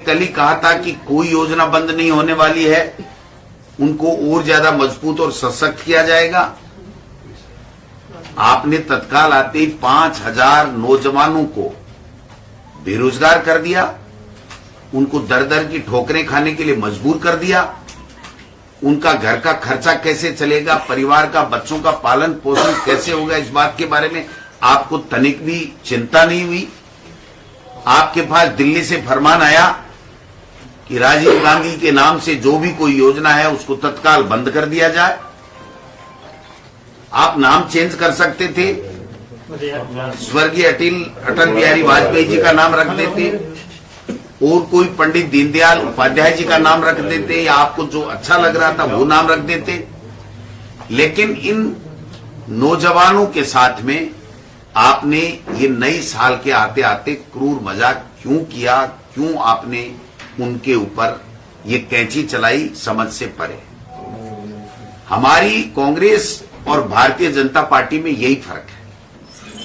कल ही कहा था कि कोई योजना बंद नहीं होने वाली है, उनको और ज्यादा मजबूत और सशक्त किया जाएगा। आपने तत्काल आते ही 5,000 नौजवानों को बेरोजगार कर दिया, उनको दर दर की ठोकरें खाने के लिए मजबूर कर दिया। उनका घर का खर्चा कैसे चलेगा, परिवार का, बच्चों का पालन पोषण कैसे होगा, इस बात के बारे में आपको तनिक भी चिंता नहीं हुई। आपके पास दिल्ली से फरमान आया कि राजीव गांधी के नाम से जो भी कोई योजना है उसको तत्काल बंद कर दिया जाए। आप नाम चेंज कर सकते थे, स्वर्गीय अटल बिहारी वाजपेयी जी का नाम रख देते, और कोई पंडित दीनदयाल उपाध्याय जी का नाम रख देते, या आपको जो अच्छा लग रहा था वो नाम रख देते। लेकिन इन नौजवानों के साथ में आपने ये नई साल के आते आते क्रूर मजाक क्यों किया, क्यों आपने उनके ऊपर ये कैंची चलाई, समझ से परे। हमारी कांग्रेस और भारतीय जनता पार्टी में यही फर्क है।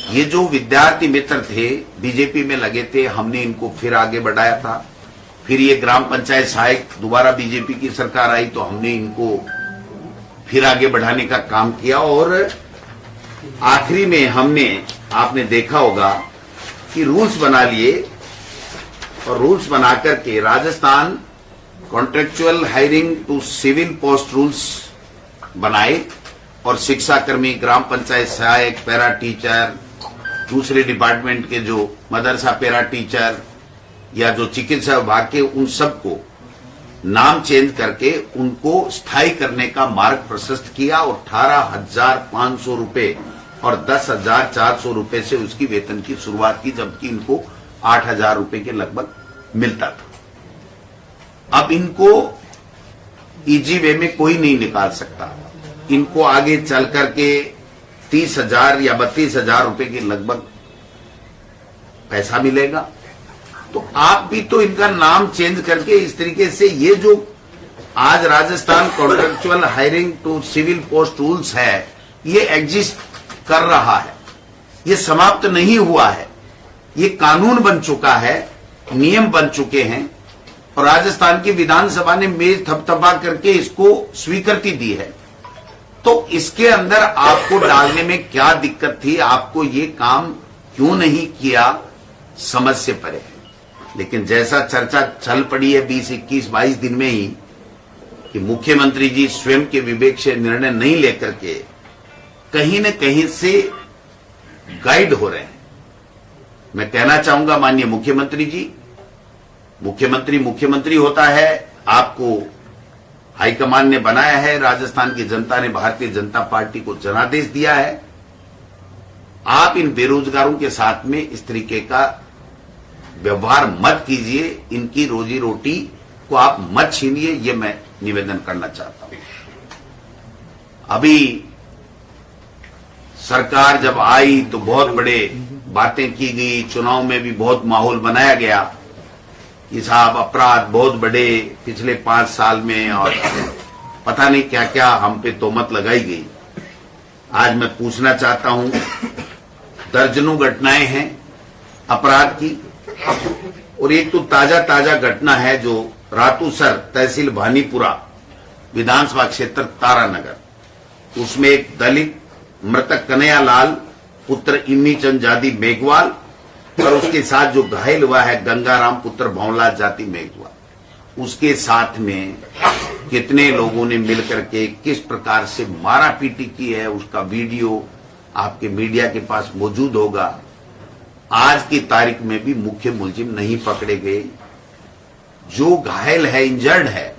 ये जो विद्यार्थी मित्र थे, बीजेपी में लगे थे, हमने इनको फिर आगे बढ़ाया था। फिर ये ग्राम पंचायत सहायक दोबारा बीजेपी की सरकार आई तो हमने इनको फिर आगे बढ़ाने का काम किया, और आखिरी में हमने, आपने देखा होगा कि रूल्स बना लिए, और रूल्स बनाकर के Rajasthan contractual hiring to civil post rules बनाए, और शिक्षाकर्मी, ग्राम पंचायत सहायक, पैरा टीचर, दूसरे डिपार्टमेंट के जो मदरसा पैरा टीचर या जो चिकित्सा विभाग के, उन सबको नाम चेंज करके उनको स्थायी करने का मार्ग प्रशस्त किया, और 18,500 रुपए और 10,400 रुपए से उसकी वेतन की शुरुआत की, जबकि इनको 8,000 रुपए के लगभग मिलता था। अब इनको इजी वे में कोई नहीं निकाल सकता। इनको आगे चल करके 30,000 या 32,000 रुपए के लगभग पैसा मिलेगा। तो आप भी तो इनका नाम चेंज करके इस तरीके से, ये जो आज Rajasthan contractual hiring to civil post rules है, ये एग्जिस्ट कर रहा है, ये समाप्त नहीं हुआ है, ये कानून बन चुका है, नियम बन चुके हैं, और राजस्थान की विधानसभा ने मेज थपथपा करके इसको स्वीकृति दी है। तो इसके अंदर आपको डालने में क्या दिक्कत थी, आपको ये काम क्यों नहीं किया, समझ से परे है। लेकिन जैसा चर्चा चल पड़ी है 20, 21, 22 दिन में ही, कि मुख्यमंत्री जी स्वयं के विवेक से निर्णय नहीं लेकर के कहीं न कहीं से गाइड हो रहे हैं। मैं कहना चाहूंगा माननीय मुख्यमंत्री जी, मुख्यमंत्री होता है, आपको हाईकमान ने बनाया है, राजस्थान की जनता ने भारतीय जनता पार्टी को जनादेश दिया है। आप इन बेरोजगारों के साथ में इस तरीके का व्यवहार मत कीजिए, इनकी रोजी रोटी को आप मत छीनिए, ये मैं निवेदन करना चाहता हूं। अभी सरकार जब आई तो बहुत बड़े बातें की गई, चुनाव में भी बहुत माहौल बनाया गया कि साहब अपराध बहुत बड़े पिछले 5 साल में, और पता नहीं क्या क्या हम पे तोहमत लगाई गई। आज मैं पूछना चाहता हूं, दर्जनों घटनाएं हैं अपराध की, और एक तो ताजा घटना है जो रातूसर तहसील भानीपुरा विधानसभा क्षेत्र तारानगर, उसमें एक दलित मृतक कन्हैया लाल पुत्र इम्मी चंद जाति मेघवाल, और उसके साथ जो घायल हुआ है गंगाराम पुत्र भंवलाल जाति मेघवाल, उसके साथ में कितने लोगों ने मिलकर के किस प्रकार से मारा पीटी की है, उसका वीडियो आपके मीडिया के पास मौजूद होगा। आज की तारीख में भी मुख्य मुलजिम नहीं पकड़े गए। जो घायल है, इंजर्ड है,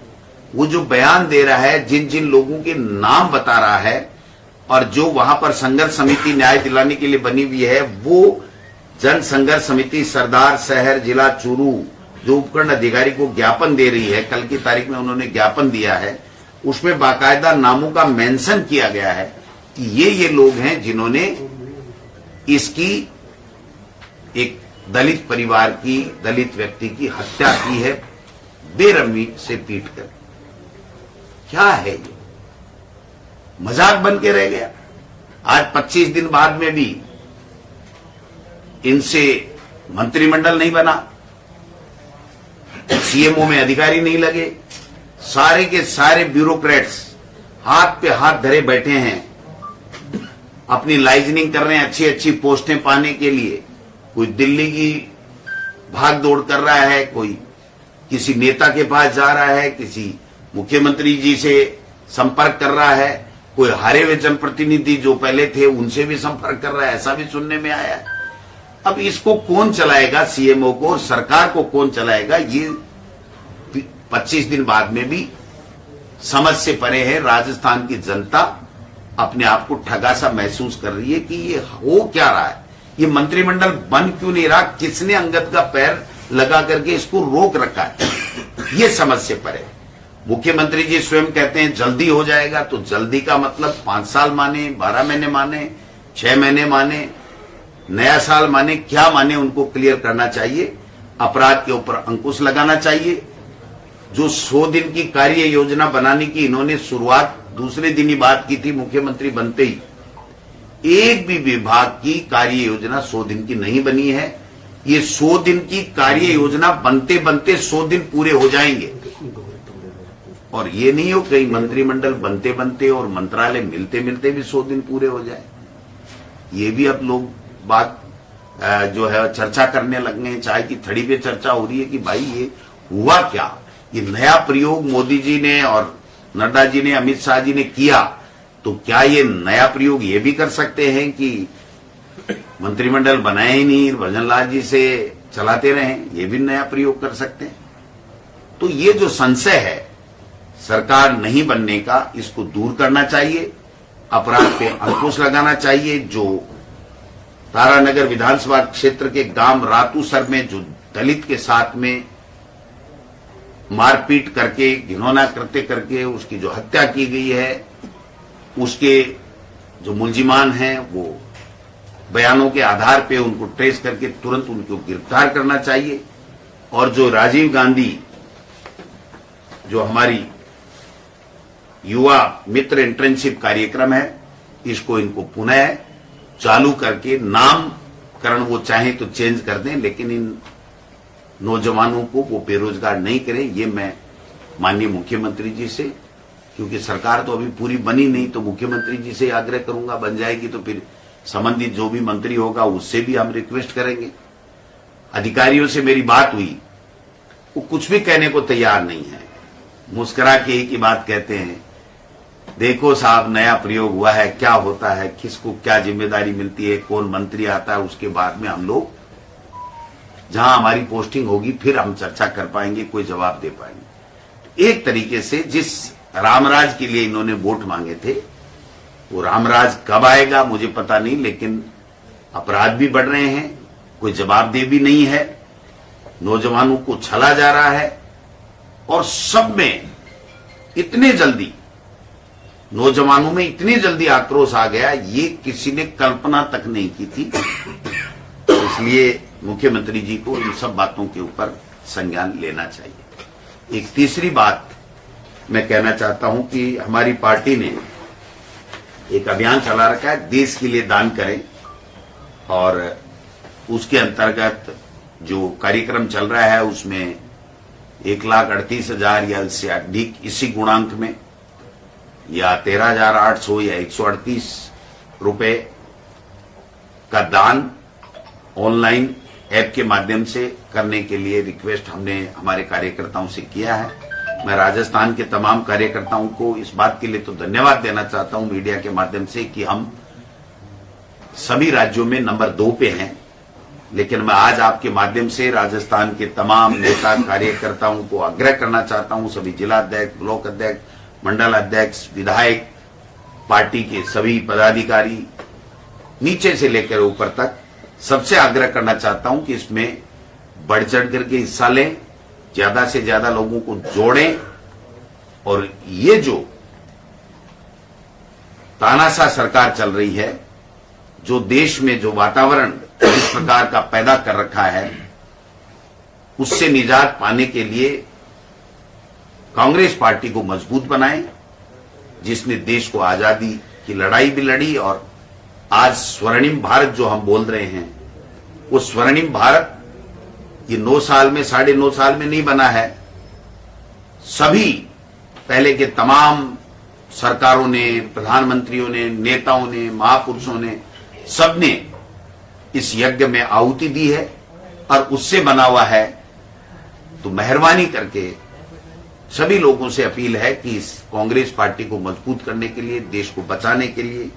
वो जो बयान दे रहा है, जिन जिन लोगों के नाम बता रहा है, और जो वहां पर संघर्ष समिति न्याय दिलाने के लिए बनी हुई है, वो जन संघर्ष समिति सरदार शहर जिला चूरू जो उपखंड अधिकारी को ज्ञापन दे रही है, कल की तारीख में उन्होंने ज्ञापन दिया है, उसमें बाकायदा नामों का मेंशन किया गया है कि ये लोग हैं जिन्होंने इसकी एक दलित परिवार की, दलित व्यक्ति की हत्या की है बेरहमी से पीट कर। क्या है ये? मजाक बन के रह गया। आज 25 दिन बाद में भी इनसे मंत्रिमंडल नहीं बना। सीएमओ में अधिकारी नहीं लगे, सारे के सारे ब्यूरोक्रेट्स हाथ पे हाथ धरे बैठे हैं, अपनी लाइजनिंग कर रहे हैं अच्छी अच्छी पोस्टें पाने के लिए। कोई दिल्ली की भाग दौड़ कर रहा है, कोई किसी नेता के पास जा रहा है, किसी मुख्यमंत्री जी से संपर्क कर रहा है, कोई हारे हुए जनप्रतिनिधि जो पहले थे उनसे भी संपर्क कर रहा है, ऐसा भी सुनने में आया है। अब इसको कौन चलाएगा, सीएमओ को और सरकार को कौन चलाएगा, ये 25 दिन बाद में भी समझ से परे है। राजस्थान की जनता अपने आप को ठगा सा महसूस कर रही है कि ये हो क्या रहा है, ये मंत्रिमंडल बन क्यों नहीं रहा, किसने अंगद का पैर लगा करके इसको रोक रखा है, ये समझ से परे। मुख्यमंत्री जी स्वयं कहते हैं जल्दी हो जाएगा, तो जल्दी का मतलब 5 साल माने, 12 महीने माने, 6 महीने माने, नया साल माने, क्या माने, उनको क्लियर करना चाहिए। अपराध के ऊपर अंकुश लगाना चाहिए। जो 100 दिन की कार्य योजना बनाने की इन्होंने शुरुआत दूसरे दिन ही बात की थी मुख्यमंत्री बनते ही, एक भी विभाग की कार्य योजना 100 दिन की नहीं बनी है। ये 100 दिन की कार्य योजना बनते बनते 100 दिन पूरे हो जाएंगे, और ये नहीं हो कहीं मंत्रिमंडल बनते बनते और मंत्रालय मिलते मिलते भी 100 दिन पूरे हो जाए। ये भी अब लोग बात जो है चर्चा करने लग गए हैं, चाय की थड़ी पे चर्चा हो रही है कि भाई ये हुआ क्या, ये नया प्रयोग मोदी जी ने और नड्डा जी ने, अमित शाह जी ने किया, तो क्या ये नया प्रयोग ये भी कर सकते हैं कि मंत्रिमंडल बनाए ही नहीं, भजन लाल जी से चलाते रहे, ये भी नया प्रयोग कर सकते हैं। तो ये जो संशय है सरकार नहीं बनने का, इसको दूर करना चाहिए, अपराध पे अंकुश लगाना चाहिए। जो तारानगर विधानसभा क्षेत्र के गांव रातूसर में जो दलित के साथ में मारपीट करके, घिनौना कृत्य करके उसकी जो हत्या की गई है, उसके जो मुलजिमान हैं वो बयानों के आधार पे उनको ट्रेस करके तुरंत उनको गिरफ्तार करना चाहिए। और जो राजीव गांधी जो हमारी युवा मित्र इंटर्नशिप कार्यक्रम है, इसको इनको पुनः चालू करके नामकरण वो चाहे तो चेंज कर दें, लेकिन इन नौजवानों को वो बेरोजगार नहीं करें। ये मैं माननीय मुख्यमंत्री जी से, क्योंकि सरकार तो अभी पूरी बनी नहीं, तो मुख्यमंत्री जी से आग्रह करूंगा, बन जाएगी तो फिर संबंधित जो भी मंत्री होगा उससे भी हम रिक्वेस्ट करेंगे। अधिकारियों से मेरी बात हुई, वो कुछ भी कहने को तैयार नहीं है, मुस्कुरा के एक ही बात कहते हैं, देखो साहब नया प्रयोग हुआ है, क्या होता है, किसको क्या जिम्मेदारी मिलती है, कौन मंत्री आता है, उसके बाद में हम लोग जहां हमारी पोस्टिंग होगी फिर हम चर्चा कर पाएंगे, कोई जवाब दे पाएंगे। एक तरीके से जिस रामराज के लिए इन्होंने वोट मांगे थे, वो रामराज कब आएगा मुझे पता नहीं, लेकिन अपराध भी बढ़ रहे हैं, कोई जवाबदेही भी नहीं है, नौजवानों को छला जा रहा है, और सब में इतने जल्दी नौजवानों में इतनी जल्दी आक्रोश आ गया, ये किसी ने कल्पना तक नहीं की थी। इसलिए मुख्यमंत्री जी को इन सब बातों के ऊपर संज्ञान लेना चाहिए। एक तीसरी बात मैं कहना चाहता हूं कि हमारी पार्टी ने एक अभियान चला रखा है, देश के लिए दान करें, और उसके अंतर्गत जो कार्यक्रम चल रहा है उसमें 1,38,000 या इससे अधिक इसी गुणांक में, या 13,800 या 138 रुपए का दान ऑनलाइन ऐप के माध्यम से करने के लिए रिक्वेस्ट हमने हमारे कार्यकर्ताओं से किया है। मैं राजस्थान के तमाम कार्यकर्ताओं को इस बात के लिए तो धन्यवाद देना चाहता हूं मीडिया के माध्यम से कि हम सभी राज्यों में नंबर 2 पे हैं, लेकिन मैं आज आपके माध्यम से राजस्थान के तमाम नेता कार्यकर्ताओं को आग्रह करना चाहता हूं, सभी जिला अध्यक्ष, ब्लॉक अध्यक्ष, मंडल अध्यक्ष, विधायक, पार्टी के सभी पदाधिकारी, नीचे से लेकर ऊपर तक सबसे आग्रह करना चाहता हूं कि इसमें बढ़ चढ़ करके हिस्सा लें, ज्यादा से ज्यादा लोगों को जोड़ें, और ये जो तानाशाह सरकार चल रही है, जो देश में जो वातावरण इस प्रकार का पैदा कर रखा है, उससे निजात पाने के लिए कांग्रेस पार्टी को मजबूत बनाएं, जिसने देश को आजादी की लड़ाई भी लड़ी, और आज स्वर्णिम भारत जो हम बोल रहे हैं, वो स्वर्णिम भारत ये 9 साल में 9.5 साल में नहीं बना है। सभी पहले के तमाम सरकारों ने, प्रधानमंत्रियों ने, नेताओं ने, महापुरुषों ने, सबने इस यज्ञ में आहुति दी है और उससे बना हुआ है। तो मेहरबानी करके सभी लोगों से अपील है कि इस कांग्रेस पार्टी को मजबूत करने के लिए, देश को बचाने के लिए,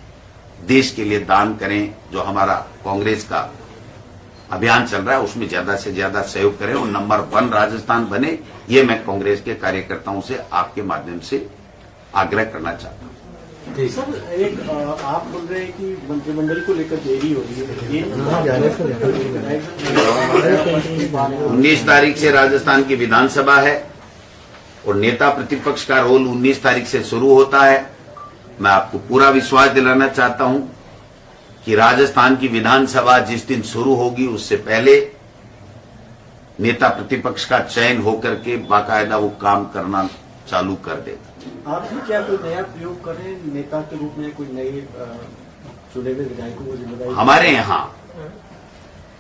देश के लिए दान करें। जो हमारा कांग्रेस का अभियान चल रहा है उसमें ज्यादा से ज्यादा सहयोग करें और नंबर 1 राजस्थान बने, ये मैं कांग्रेस के कार्यकर्ताओं से आपके माध्यम से आग्रह करना चाहता हूं। सर, एक आप बोल रहे हैं कि मंत्रिमंडल को लेकर देरी हो रही है। 19 तारीख से राजस्थान की विधानसभा है और नेता प्रतिपक्ष का रोल 19 तारीख से शुरू होता है। मैं आपको पूरा विश्वास दिलाना चाहता हूं कि राजस्थान की विधानसभा जिस दिन शुरू होगी उससे पहले नेता प्रतिपक्ष का चयन होकर के बाकायदा वो काम करना चालू कर देगा। आप भी क्या कोई नया प्रयोग करें, नेता के रूप में कोई नए चुने हुए विधायकों को जिम्मेदारी? हमारे यहाँ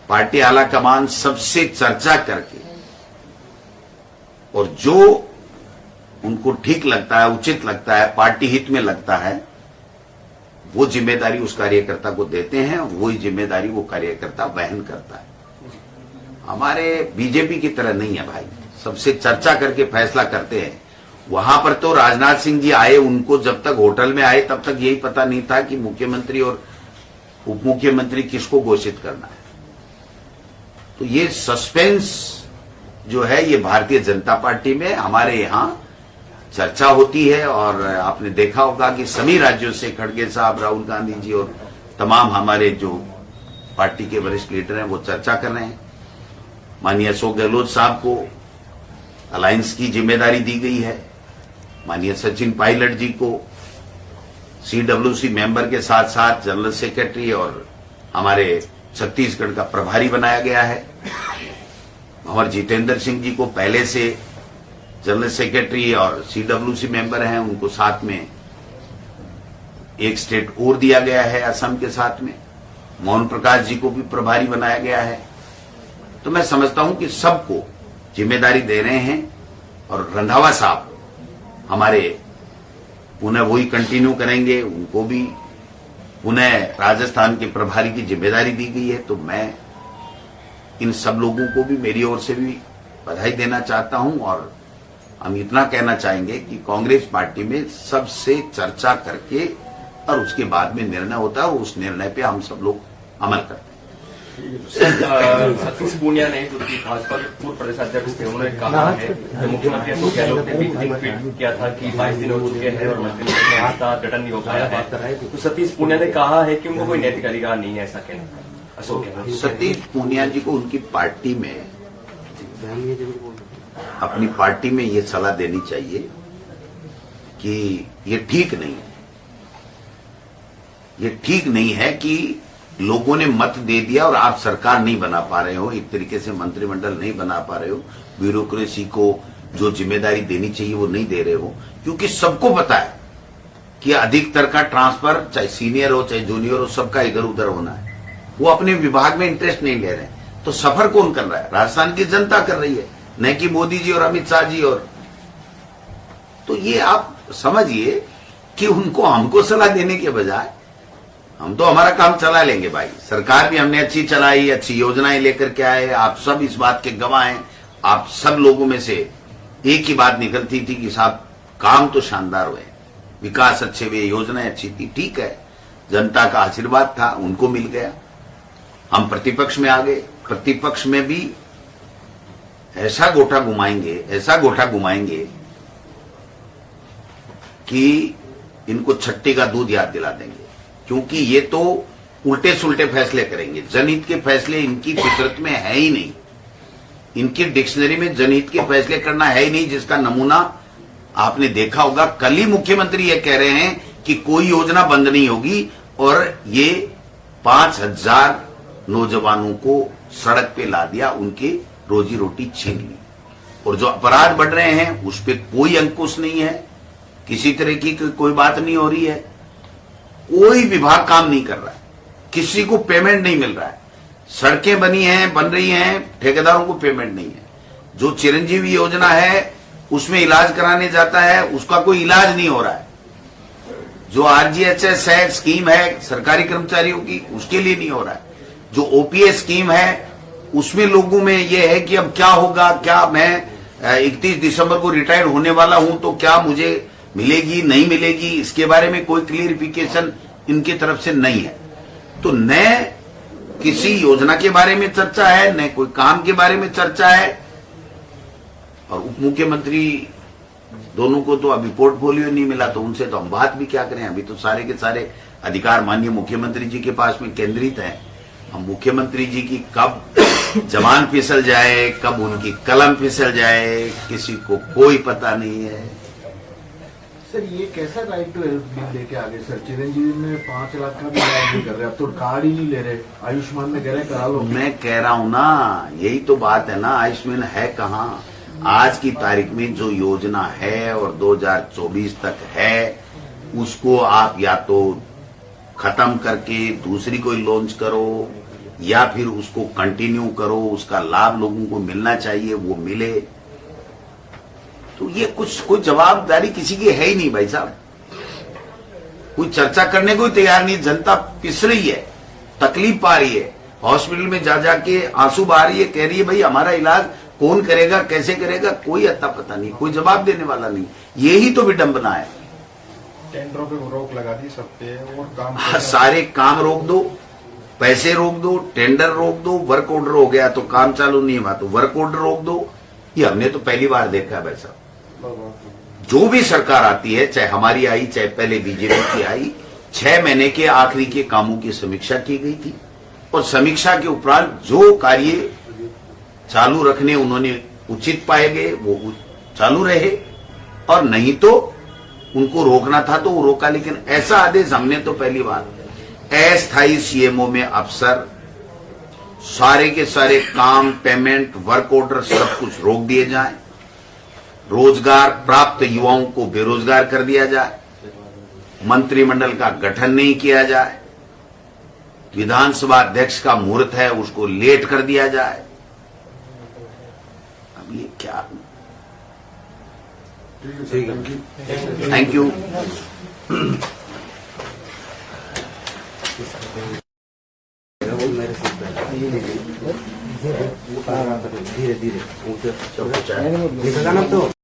पार्टी आला कमान सबसे चर्चा करके और जो उनको ठीक लगता है, उचित लगता है, पार्टी हित में लगता है, वो जिम्मेदारी उस कार्यकर्ता को देते हैं और वही जिम्मेदारी वो कार्यकर्ता वहन करता है। हमारे बीजेपी की तरह नहीं है भाई, सबसे चर्चा करके फैसला करते हैं। वहां पर तो राजनाथ सिंह जी आए, उनको जब तक होटल में आए तब तक यही पता नहीं था कि मुख्यमंत्री और उप मुख्यमंत्री किसको घोषित करना है। तो ये सस्पेंस जो है ये भारतीय जनता पार्टी में हमारे यहां चर्चा होती है और आपने देखा होगा कि सभी राज्यों से खड़गे साहब, राहुल गांधी जी और तमाम हमारे जो पार्टी के वरिष्ठ लीडर हैं वो चर्चा कर रहे हैं। माननीय अशोक गहलोत साहब को अलायंस की जिम्मेदारी दी गई है। माननीय सचिन पायलट जी को CWC मेंबर के साथ साथ जनरल सेक्रेटरी और हमारे छत्तीसगढ़ का प्रभारी बनाया गया है। हमारे जितेंद्र सिंह जी को पहले से जनरल सेक्रेटरी और CWC मेंबर हैं, उनको साथ में एक स्टेट और दिया गया है असम के साथ में। मोहन प्रकाश जी को भी प्रभारी बनाया गया है। तो मैं समझता हूं कि सबको जिम्मेदारी दे रहे हैं और रंधावा साहब हमारे पुनः वही कंटिन्यू करेंगे, उनको भी पुनः राजस्थान के प्रभारी की जिम्मेदारी दी गई है। तो मैं इन सब लोगों को भी मेरी ओर से भी बधाई देना चाहता हूं और हम इतना कहना चाहेंगे कि कांग्रेस पार्टी में सबसे चर्चा करके और उसके बाद में निर्णय होता है और उस निर्णय पे हम सब लोग अमल करते हैं। सतीश पूनिया ने जो कि भाजपा के पूर्व प्रदेश अध्यक्ष थे, उन्होंने कहा है कि मुख्यमंत्री अशोक गहलोत ने भी ट्वीट किया था कि 22 दिन हो चुके हैं और मंत्रिमंडल का हिस्सा गठन नहीं हो पाया है। तो सतीश पूनिया ने कहा है कि उनको कोई नैतिक अधिकार नहीं है ऐसा कहना अशोक गहलोत। सतीश पूनिया जी को उनकी पार्टी में, अपनी पार्टी में ये सलाह देनी चाहिए कि ये ठीक नहीं है। ये ठीक नहीं है कि लोगों ने मत दे दिया और आप सरकार नहीं बना पा रहे हो, एक तरीके से मंत्रिमंडल नहीं बना पा रहे हो, ब्यूरोक्रेसी को जो जिम्मेदारी देनी चाहिए वो नहीं दे रहे हो। क्योंकि सबको पता है कि अधिकतर का ट्रांसफर, चाहे सीनियर हो चाहे जूनियर हो, सबका इधर उधर होना है। वो अपने विभाग में इंटरेस्ट नहीं ले रहे। तो सफर कौन कर रहा है? राजस्थान की जनता कर रही है, न कि मोदी जी और अमित शाह जी। और तो ये आप समझिए कि उनको हमको सलाह देने के बजाय हम तो हमारा काम चला लेंगे भाई। सरकार भी हमने अच्छी चलाई, अच्छी योजनाएं लेकर के आए, आप सब इस बात के गवाह हैं। आप सब लोगों में से एक ही बात निकलती थी कि साहब काम तो शानदार हुए, विकास अच्छे हुए, योजनाएं अच्छी थी। ठीक है, जनता का आशीर्वाद था, उनको मिल गया। हम प्रतिपक्ष में आ गए, प्रतिपक्ष में भी ऐसा गोटा घुमाएंगे कि इनको छट्टी का दूध याद दिला देंगे। क्योंकि ये तो उल्टे सुलटे फैसले करेंगे। जनहित के फैसले इनकी फितरत में है ही नहीं, इनकी डिक्शनरी में जनहित के फैसले करना है ही नहीं, जिसका नमूना आपने देखा होगा। कल ही मुख्यमंत्री ये कह रहे हैं कि कोई योजना बंद नहीं होगी और ये 5000 नौजवानों को सड़क पे ला दिया, उनकी रोजी रोटी छीन ली। और जो अपराध बढ़ रहे हैं उस पर कोई अंकुश नहीं है, किसी तरह की कोई बात नहीं हो रही है। कोई विभाग काम नहीं कर रहा है, किसी को पेमेंट नहीं मिल रहा है। सड़कें बनी हैं, बन रही हैं, ठेकेदारों को पेमेंट नहीं है। जो चिरंजीवी योजना है उसमें इलाज कराने जाता है, उसका कोई इलाज नहीं हो रहा है। जो आरजीएचएस है, स्कीम है सरकारी कर्मचारियों की, उसके लिए नहीं हो रहा है। जो ओपीएस स्कीम है उसमें लोगों में यह है कि अब क्या होगा, क्या मैं 31 दिसंबर को रिटायर्ड होने वाला हूं तो क्या मुझे मिलेगी नहीं मिलेगी, इसके बारे में कोई क्लियरिफिकेशन इनकी तरफ से नहीं है। तो न किसी योजना के बारे में चर्चा है, न कोई काम के बारे में चर्चा है। और उप मुख्यमंत्री दोनों को तो अभी पोर्टफोलियो नहीं मिला, तो उनसे तो हम बात भी क्या करें। अभी तो सारे के सारे अधिकार माननीय मुख्यमंत्री जी के पास में केंद्रित हैं। हम मुख्यमंत्री जी की कब जबान फिसल जाए, कब उनकी कलम फिसल जाए, किसी को कोई पता नहीं है। सर ये कैसा राइट टू हेल्थ बिल लेके आगे सर? चिरंजीवी में 5 लाख का भी इलाज नहीं कर रहे, अब तो कार्ड ही नहीं ले रहे। आयुष्मान में कह रहे करा लो। मैं कह रहा हूं ना, यही तो बात है ना, आयुष्मान है कहाँ? आज की तारीख में जो योजना है और 2024 तक है, उसको आप या तो खत्म करके दूसरी कोई लॉन्च करो या फिर उसको कंटिन्यू करो। उसका लाभ लोगों को मिलना चाहिए, वो मिले। तो ये कुछ कोई जवाबदारी किसी की है ही नहीं भाई साहब। कोई चर्चा करने को ही तैयार नहीं। जनता पिस रही है, तकलीफ पा रही है, हॉस्पिटल में जा जाके आंसू बहा रही है, कह रही है भाई हमारा इलाज कौन करेगा, कैसे करेगा, कोई अता पता नहीं, कोई जवाब देने वाला नहीं। यही तो विडंबना है। टेंडरों पे रोक लगा दी सब पे और काम सारे काम रोक दो, पैसे रोक दो, टेंडर रोक दो। वर्क ऑर्डर हो गया तो काम चालू नहीं हुआ तो वर्क ऑर्डर रोक दो। ये हमने तो पहली बार देखा है भाई साहब। जो भी सरकार आती है, चाहे हमारी आई चाहे पहले बीजेपी की आई, 6 महीने के आखिरी के कामों की समीक्षा की गई थी और समीक्षा के उपरांत जो कार्य चालू रखने उन्होंने उचित पाए गए वो चालू रहे, और नहीं तो उनको रोकना था तो वो रोका। लेकिन ऐसा आदेश हमने तो पहली बार, अस्थायी सीएमओ में अफसर सारे के सारे काम, पेमेंट, वर्क ऑर्डर सब कुछ रोक दिए जाए। रोजगार प्राप्त युवाओं को बेरोजगार कर दिया जाए। मंत्रिमंडल का गठन नहीं किया जाए। विधानसभा अध्यक्ष का मुहूर्त है उसको लेट कर दिया जाए। अब ये क्या? Thank you. धीरे धीरे